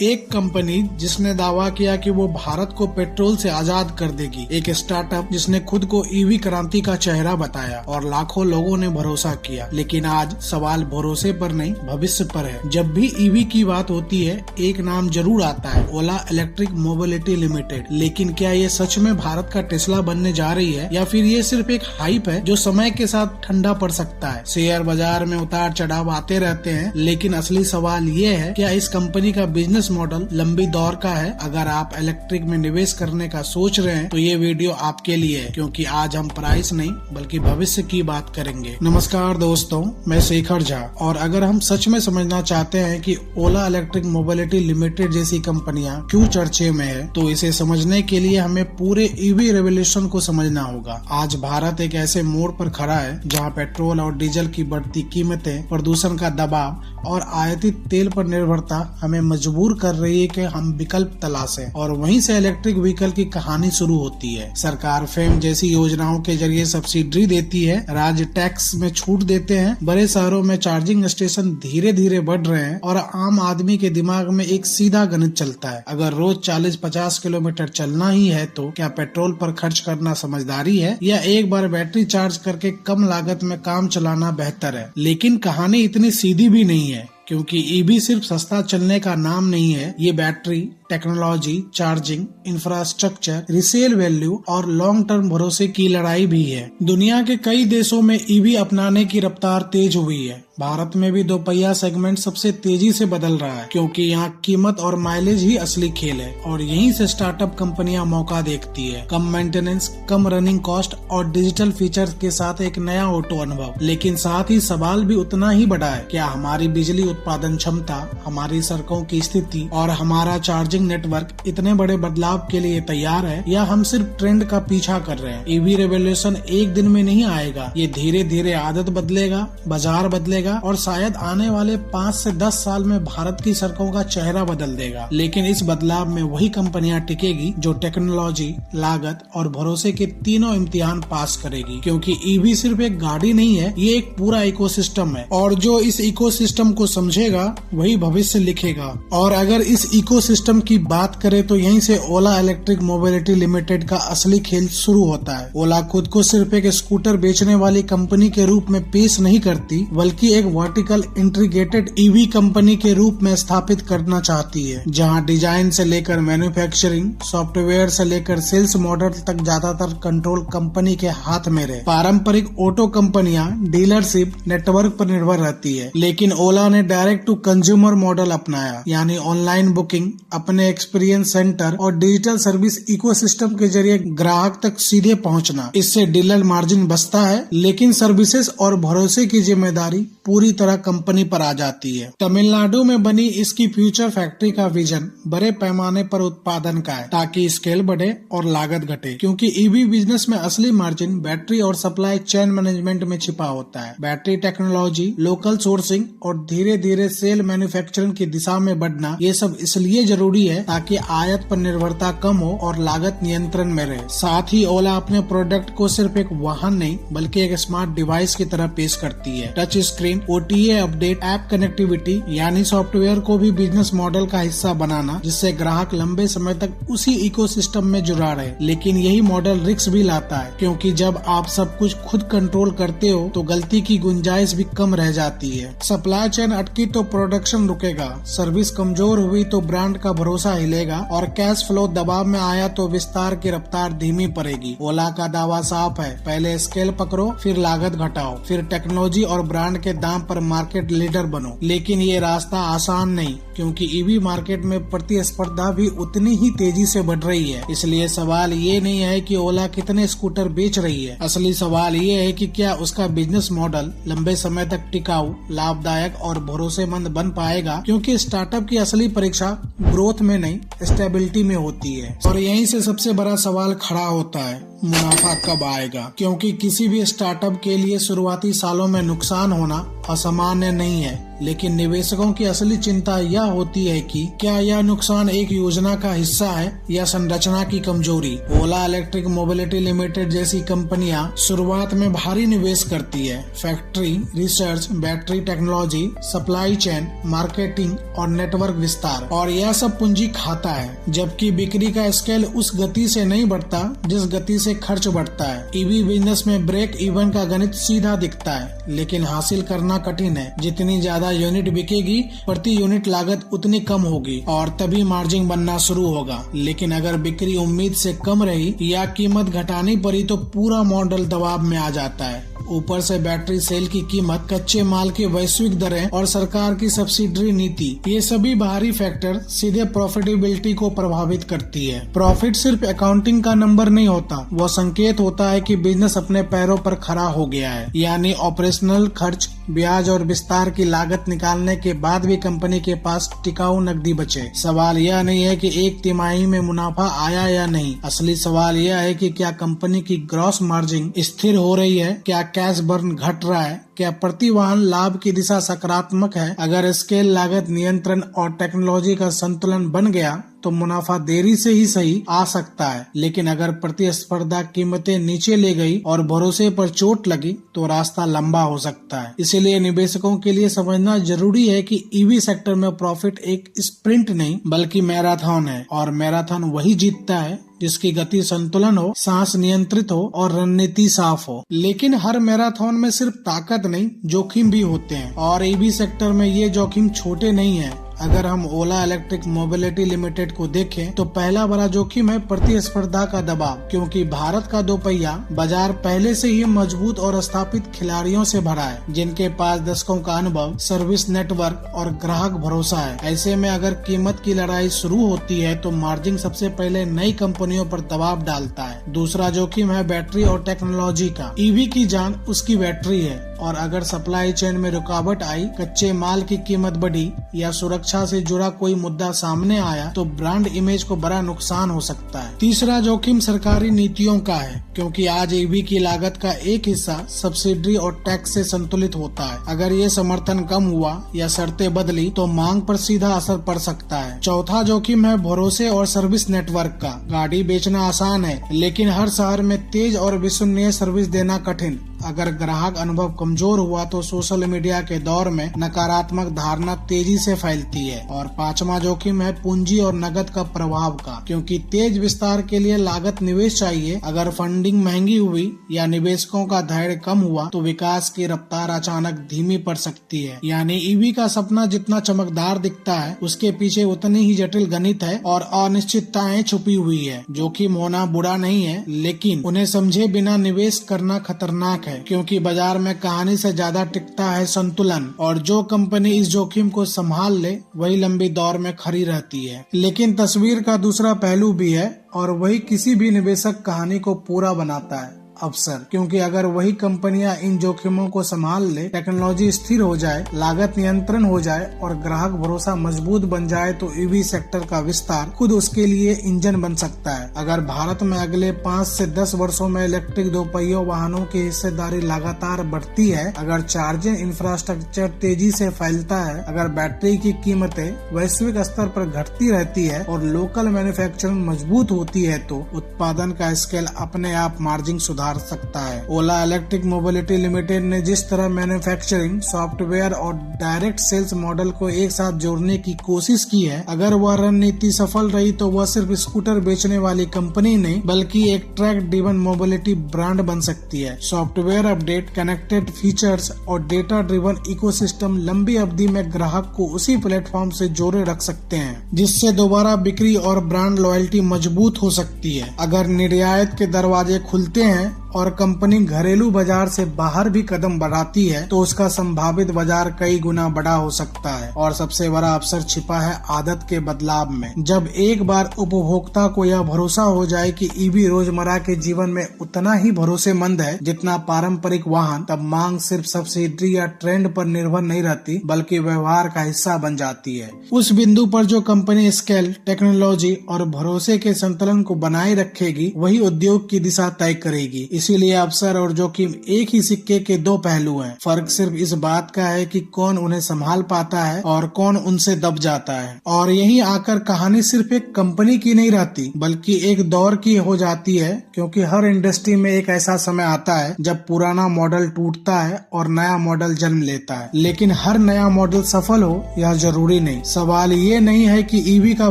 एक कंपनी जिसने दावा किया कि वो भारत को पेट्रोल से आजाद कर देगी, एक स्टार्टअप जिसने खुद को ईवी क्रांति का चेहरा बताया और लाखों लोगों ने भरोसा किया। लेकिन आज सवाल भरोसे पर नहीं, भविष्य पर है। जब भी ईवी की बात होती है, एक नाम जरूर आता है, ओला इलेक्ट्रिक मोबिलिटी लिमिटेड। लेकिन क्या ये सच में भारत का टेस्ला बनने जा रही है या फिर ये सिर्फ एक हाइप है जो समय के साथ ठंडा पड़ सकता है। शेयर बाजार में उतार चढ़ाव आते रहते हैं, लेकिन असली सवाल ये है, क्या इस कंपनी का बिजनेस मॉडल लंबी दौर का है। अगर आप इलेक्ट्रिक में निवेश करने का सोच रहे हैं तो ये वीडियो आपके लिए है, क्योंकि आज हम प्राइस नहीं बल्कि भविष्य की बात करेंगे। नमस्कार दोस्तों, मैं शेखर झा। और अगर हम सच में समझना चाहते हैं कि ओला इलेक्ट्रिक मोबिलिटी लिमिटेड जैसी कंपनियां क्यों चर्चे में है, तो इसे समझने के लिए हमें पूरे ईवी रेवोल्यूशन को समझना होगा। आज भारत एक ऐसे मोड़ पर खड़ा है जहाँ पेट्रोल और डीजल की बढ़ती कीमतें, प्रदूषण का दबाव और आयातित तेल पर निर्भरता हमें मजबूर कर रही है कि हम विकल्प तलाशें। और वहीं से इलेक्ट्रिक व्हीकल की कहानी शुरू होती है। सरकार फेम जैसी योजनाओं के जरिए सब्सिडी देती है, राज्य टैक्स में छूट देते हैं, बड़े शहरों में चार्जिंग स्टेशन धीरे धीरे बढ़ रहे हैं और आम आदमी के दिमाग में एक सीधा गणित चलता है, अगर रोज 40-50 किलोमीटर चलना ही है तो क्या पेट्रोल पर खर्च करना समझदारी है या एक बार बैटरी चार्ज करके कम लागत में काम चलाना बेहतर है। लेकिन कहानी इतनी सीधी भी नहीं है, क्योंकि ईवी सिर्फ सस्ता चलने का नाम नहीं है। ये battery, technology, charging infrastructure, resale value और लॉन्ग टर्म भरोसे की लड़ाई भी है। दुनिया के कई देशों में ईवी अपनाने की रफ्तार तेज हुई है। भारत में भी दोपहिया सेगमेंट सबसे तेजी से बदल रहा है, क्योंकि यहाँ कीमत और माइलेज ही असली खेल है और यहीं से स्टार्टअप कंपनियां मौका देखती है। कम मेंटेनेंस, कम रनिंग कॉस्ट और डिजिटल फीचर्स के साथ एक नया ऑटो अनुभव। लेकिन साथ ही सवाल भी उतना ही बड़ा है, क्या हमारी बिजली उत्पादन क्षमता, हमारी सड़कों की स्थिति और हमारा चार्जिंग नेटवर्क इतने बड़े बदलाव के लिए तैयार है या हम सिर्फ ट्रेंड का पीछा कर रहे हैं। ईवी रेवोल्यूशन एक दिन में नहीं आएगा, ये धीरे धीरे आदत बदलेगा, बाजार बदलेगा और शायद आने वाले 5 से 10 साल में भारत की सड़कों का चेहरा बदल देगा। लेकिन इस बदलाव में वही कंपनियां टिकेगी जो टेक्नोलॉजी, लागत और भरोसे के तीनों इम्तिहान पास करेगी। क्योंकि ईवी सिर्फ एक गाड़ी नहीं है, ये एक पूरा इकोसिस्टम है और जो इस इकोसिस्टम को समझेगा वही भविष्य लिखेगा। और अगर इस इकोसिस्टम की बात करें तो यहीं से ओला इलेक्ट्रिक मोबिलिटी लिमिटेड का असली खेल शुरू होता है। ओला खुद को सिर्फ एक स्कूटर बेचने वाली कंपनी के रूप में पेश नहीं करती, बल्कि एक वर्टिकल इंटीग्रेटेड ईवी कंपनी के रूप में स्थापित करना चाहती है, जहां डिजाइन से लेकर मैन्युफैक्चरिंग, सॉफ्टवेयर से लेकर सेल्स मॉडल तक ज्यादातर कंट्रोल कंपनी के हाथ में रहे। पारंपरिक ऑटो कंपनियां डीलरशिप नेटवर्क पर निर्भर रहती है, लेकिन ओला ने डायरेक्ट टू कंज्यूमर मॉडल अपनाया, यानी ऑनलाइन बुकिंग, अपने एक्सपीरियंस सेंटर और डिजिटल सर्विस इकोसिस्टम के जरिए ग्राहक तक सीधे पहुंचना। इससे डीलर मार्जिन बचता है, लेकिन सर्विसेज और भरोसे की जिम्मेदारी पूरी तरह कंपनी पर आ जाती है। तमिलनाडु में बनी इसकी फ्यूचर फैक्ट्री का विजन बड़े पैमाने पर उत्पादन का है, ताकि स्केल बढ़े और लागत घटे। क्योंकि ईवी बिजनेस में असली मार्जिन बैटरी और सप्लाई चेन मैनेजमेंट में छिपा होता है। बैटरी टेक्नोलॉजी, लोकल सोर्सिंग और धीरे धीरे सेल मैन्युफैक्चरिंग की दिशा में बढ़ना, ये सब इसलिए जरूरी है ताकि आयात पर निर्भरता कम हो और लागत नियंत्रण में रहे। साथ ही ओला अपने प्रोडक्ट को सिर्फ एक वाहन नहीं बल्कि एक स्मार्ट डिवाइस की तरह पेश करती है। Touch screen, OTA update, app connectivity यानी सॉफ्टवेयर को भी बिजनेस मॉडल का हिस्सा बनाना, जिससे ग्राहक लंबे समय तक उसी इकोसिस्टम में जुड़ा रहे। लेकिन यही मॉडल रिस्क भी लाता है, क्योंकि जब आप सब कुछ खुद कंट्रोल करते हो तो गलती की गुंजाइश भी कम रह जाती है। सप्लाई चेन अटकी तो प्रोडक्शन रुकेगा, सर्विस कमजोर हुई तो ब्रांड का भरोसा हिलेगा और कैश फ्लो दबाव में आया तो विस्तार की रफ्तार धीमी पड़ेगी। ओला का दावा साफ है, पहले स्केल पकड़ो, फिर लागत घटाओ, फिर टेक्नोलॉजी और ब्रांड के दाम पर मार्केट लीडर बनो। लेकिन ये रास्ता आसान नहीं, क्योंकि ईवी मार्केट में प्रतिस्पर्धा भी उतनी ही तेजी से बढ़ रही है। इसलिए सवाल ये नहीं है कि ओला कितने स्कूटर बेच रही है, असली सवाल ये है कि क्या उसका बिजनेस मॉडल लंबे समय तक टिकाऊ, लाभदायक और भरोसेमंद बन पाएगा। क्योंकि स्टार्टअप की असली परीक्षा ग्रोथ में नहीं, स्टेबिलिटी में होती है। और यहीं से सबसे बड़ा सवाल खड़ा होता है, मुनाफा कब आएगा। क्योंकि किसी भी स्टार्टअप के लिए शुरुआती सालों में नुकसान होना असामान्य नहीं है, लेकिन निवेशकों की असली चिंता यह होती है कि क्या यह नुकसान एक योजना का हिस्सा है या संरचना की कमजोरी। ओला इलेक्ट्रिक मोबिलिटी लिमिटेड जैसी कंपनियां शुरुआत में भारी निवेश करती है, factory, research, battery technology, supply chain, marketing और नेटवर्क विस्तार, और यह सब पूंजी खाता है, जबकि बिक्री का स्केल उस गति से नहीं बढ़ता जिस गति से खर्च बढ़ता है। ईवी बिजनेस में ब्रेक इवन का गणित सीधा दिखता है, लेकिन हासिल करना कठिन है। जितनी ज्यादा यूनिट बिकेगी, प्रति यूनिट लागत उतनी कम होगी और तभी मार्जिन बनना शुरू होगा। लेकिन अगर बिक्री उम्मीद से कम रही या कीमत घटानी पड़ी तो पूरा मॉडल दबाव में आ जाता है। ऊपर से बैटरी सेल की कीमत, कच्चे माल की वैश्विक दरें और सरकार की सब्सिडी नीति, ये सभी बाहरी फैक्टर सीधे प्रॉफिटेबिलिटी को प्रभावित करती है। प्रॉफिट सिर्फ अकाउंटिंग का नंबर नहीं होता, वो संकेत होता है कि बिजनेस अपने पैरों पर खड़ा हो गया है। यानी ऑपरेशनल खर्च, ब्याज और विस्तार की लागत निकालने के बाद भी कंपनी के पास टिकाऊ नकदी बचे। सवाल यह नहीं है कि एक तिमाही में मुनाफा आया या नहीं, असली सवाल यह है कि क्या कंपनी की ग्रॉस मार्जिन स्थिर हो रही है, क्या कैश बर्न घट रहा है, क्या प्रति वाहन लाभ की दिशा सकारात्मक है। अगर स्केल, लागत नियंत्रण और टेक्नोलॉजी का संतुलन बन गया तो मुनाफा देरी से ही सही आ सकता है, लेकिन अगर प्रतिस्पर्धा कीमतें नीचे ले गई और भरोसे पर चोट लगी तो रास्ता लंबा हो सकता है। इसीलिए निवेशकों के लिए समझना जरूरी है कि ईवी सेक्टर में प्रॉफिट एक स्प्रिंट नहीं बल्कि मैराथन है, और मैराथन वही जीतता है जिसकी गति संतुलन हो, सांस नियंत्रित हो और रणनीति साफ हो। लेकिन हर मैराथन में सिर्फ ताकत नहीं, जोखिम भी होते हैं, और ईवी सेक्टर में ये जोखिम छोटे नहीं है। अगर हम ओला इलेक्ट्रिक मोबिलिटी लिमिटेड को देखें तो पहला बड़ा जोखिम है प्रतिस्पर्धा का दबाव, क्योंकि भारत का दोपहिया बाजार पहले से ही मजबूत और स्थापित खिलाड़ियों से भरा है, जिनके पास दशकों का अनुभव, सर्विस नेटवर्क और ग्राहक भरोसा है। ऐसे में अगर कीमत की लड़ाई शुरू होती है तो मार्जिन सबसे पहले नई कंपनियों पर दबाव डालता है। दूसरा जोखिम है बैटरी और टेक्नोलॉजी का। ईवी की जान उसकी बैटरी है, और अगर सप्लाई चेन में रुकावट आई, कच्चे माल की कीमत बढ़ी या सुरक्षा से जुड़ा कोई मुद्दा सामने आया तो ब्रांड इमेज को बड़ा नुकसान हो सकता है। तीसरा जोखिम सरकारी नीतियों का है, क्योंकि आज ईवी की लागत का एक हिस्सा सब्सिडी और टैक्स से संतुलित होता है। अगर ये समर्थन कम हुआ या शर्तें बदली तो मांग पर सीधा असर पड़ सकता है। चौथा जोखिम है भरोसे और सर्विस नेटवर्क का। गाड़ी बेचना आसान है, लेकिन हर शहर में तेज और विश्वसनीय सर्विस देना कठिन। अगर ग्राहक अनुभव कमजोर हुआ तो सोशल मीडिया के दौर में नकारात्मक धारणा तेजी से फैलती है। और पांचवा जोखिम है पूंजी और नकद का प्रभाव का, क्योंकि तेज विस्तार के लिए लागत निवेश चाहिए। अगर फंडिंग महंगी हुई या निवेशकों का धैर्य कम हुआ तो विकास की रफ्तार अचानक धीमी पड़ सकती है। यानी ईवी का सपना जितना चमकदार दिखता है, उसके पीछे उतनी ही जटिल गणित है और अनिश्चितताएं छुपी हुई है। जोखिम होना बुरा नहीं है, लेकिन उन्हें समझे बिना निवेश करना खतरनाक है, क्योंकि बाजार में कहानी से ज्यादा टिकता है संतुलन, और जो कंपनी इस जोखिम को संभाल ले वही लंबी दौर में खड़ी रहती है। लेकिन तस्वीर का दूसरा पहलू भी है, और वही किसी भी निवेशक कहानी को पूरा बनाता है, अवसर। क्योंकि अगर वही कंपनियां इन जोखिमों को संभाल ले, टेक्नोलॉजी स्थिर हो जाए, लागत नियंत्रण हो जाए और ग्राहक भरोसा मजबूत बन जाए तो ईवी सेक्टर का विस्तार खुद उसके लिए इंजन बन सकता है। अगर भारत में अगले 5 से 10 वर्षों में इलेक्ट्रिक दोपहियों वाहनों की हिस्सेदारी लगातार बढ़ती है, अगर चार्जिंग इंफ्रास्ट्रक्चर तेजी से फैलता है, अगर बैटरी की कीमतें वैश्विक स्तर पर घटती रहती है और लोकल मैन्युफैक्चरिंग मजबूत होती है, तो उत्पादन का स्केल अपने आप मार्जिन सुधार सकता है। ओला इलेक्ट्रिक मोबिलिटी लिमिटेड ने जिस तरह मैन्युफैक्चरिंग, सॉफ्टवेयर और डायरेक्ट सेल्स मॉडल को एक साथ जोड़ने की कोशिश की है, अगर वह रणनीति सफल रही तो वह सिर्फ स्कूटर बेचने वाली कंपनी नहीं बल्कि एक ट्रैक ड्रिवन मोबिलिटी ब्रांड बन सकती है। सॉफ्टवेयर अपडेट, कनेक्टेड फीचर्स और डेटा ड्रिवन इकोसिस्टम लंबी अवधि में ग्राहक को उसी प्लेटफॉर्म से जोड़े रख सकते हैं, जिससे दोबारा बिक्री और ब्रांड लॉयल्टी मजबूत हो सकती है। अगर निर्यात के दरवाजे खुलते हैं और कंपनी घरेलू बाजार से बाहर भी कदम बढ़ाती है तो उसका संभावित बाजार कई गुना बड़ा हो सकता है। और सबसे बड़ा अवसर छिपा है आदत के बदलाव में। जब एक बार उपभोक्ता को यह भरोसा हो जाए कि ईवी रोजमर्रा के जीवन में उतना ही भरोसेमंद है जितना पारंपरिक वाहन, तब मांग सिर्फ सब्सिडी या ट्रेंड पर निर्भर नहीं रहती बल्कि व्यवहार का हिस्सा बन जाती है। उस बिंदु पर जो कंपनी स्केल, टेक्नोलॉजी और भरोसे के संतुलन को बनाए रखेगी वही उद्योग की दिशा तय करेगी। इसीलिए अवसर और जोखिम एक ही सिक्के के दो पहलू हैं। फर्क सिर्फ इस बात का है कि कौन उन्हें संभाल पाता है और कौन उनसे दब जाता है। और यहीं आकर कहानी सिर्फ एक कंपनी की नहीं रहती, बल्कि एक दौर की हो जाती है, क्योंकि हर इंडस्ट्री में एक ऐसा समय आता है जब पुराना मॉडल टूटता है और नया मॉडल जन्म लेता है। लेकिन हर नया मॉडल सफल हो यह जरूरी नहीं। सवाल ये नहीं है कि ईवी का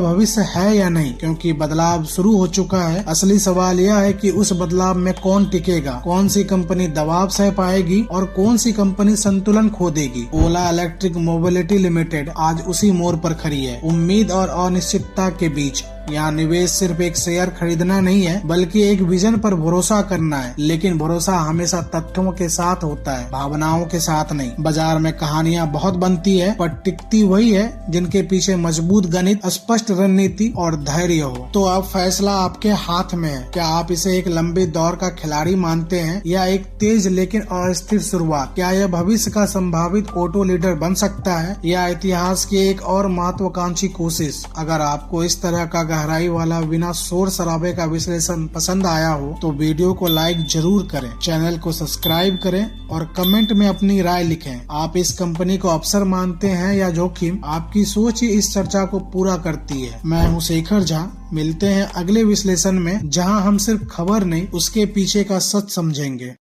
भविष्य है या नहीं, क्योंकि बदलाव शुरू हो चुका है। असली सवाल यह है कि उस बदलाव में कौन टिकेगा, कौन सी कंपनी दबाव सह पाएगी और कौन सी कंपनी संतुलन खो देगी। ओला इलेक्ट्रिक मोबिलिटी लिमिटेड आज उसी मोड़ पर खड़ी है, उम्मीद और अनिश्चितता के बीच। यहाँ निवेश सिर्फ एक शेयर खरीदना नहीं है, बल्कि एक विजन पर भरोसा करना है। लेकिन भरोसा हमेशा तथ्यों के साथ होता है, भावनाओं के साथ नहीं। बाजार में कहानियाँ बहुत बनती है, पर टिकती वही है जिनके पीछे मजबूत गणित, स्पष्ट रणनीति और धैर्य हो। तो अब फैसला आपके हाथ में है। क्या आप इसे एक लंबे दौर का खिलाड़ी मानते हैं या एक तेज लेकिन अस्थिर शुरुआत? क्या यह भविष्य का संभावित ऑटो लीडर बन सकता है या इतिहास की एक और महत्वाकांक्षी कोशिश? अगर आपको इस तरह का गहराई वाला बिना शोर शराबे का विश्लेषण पसंद आया हो तो वीडियो को लाइक जरूर करें, चैनल को सब्सक्राइब करें और कमेंट में अपनी राय लिखें। आप इस कंपनी को अवसर मानते हैं या जोखिम? आपकी सोच ही इस चर्चा को पूरा करती है। मैं हूं शेखर झा। मिलते हैं अगले विश्लेषण में, जहां हम सिर्फ खबर नहीं, उसके पीछे का सच समझेंगे।